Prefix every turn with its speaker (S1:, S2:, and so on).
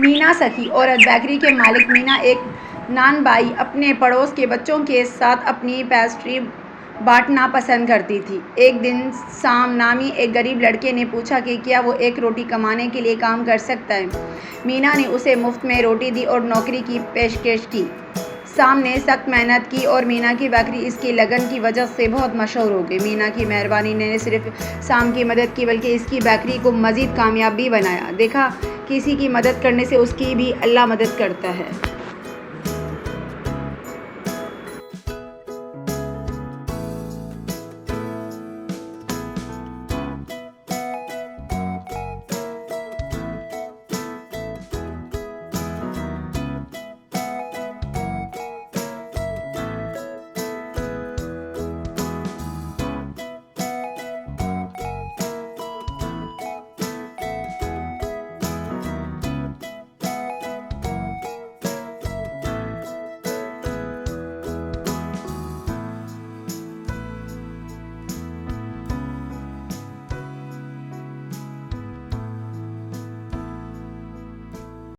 S1: मीना सखी औरत बेकरी के मालिक मीना एक नान बाई अपने पड़ोस के बच्चों के साथ अपनी पेस्ट्री बांटना पसंद करती थी। एक दिन शाम नामी एक गरीब लड़के ने पूछा कि क्या वो एक रोटी कमाने के लिए काम कर सकता है। मीना ने उसे मुफ्त में रोटी दी और नौकरी की पेशकश की। शाम ने सख्त मेहनत की और मीना की बेकरी इसकी लगन की वजह से बहुत मशहूर हो गई। मीना की मेहरबानी ने सिर्फ शाम की मदद की बल्कि इसकी बेकरी को मज़ीद कामयाब भी बनाया। देखा, किसी की मदद करने से उसकी भी अल्लाह मदद करता है।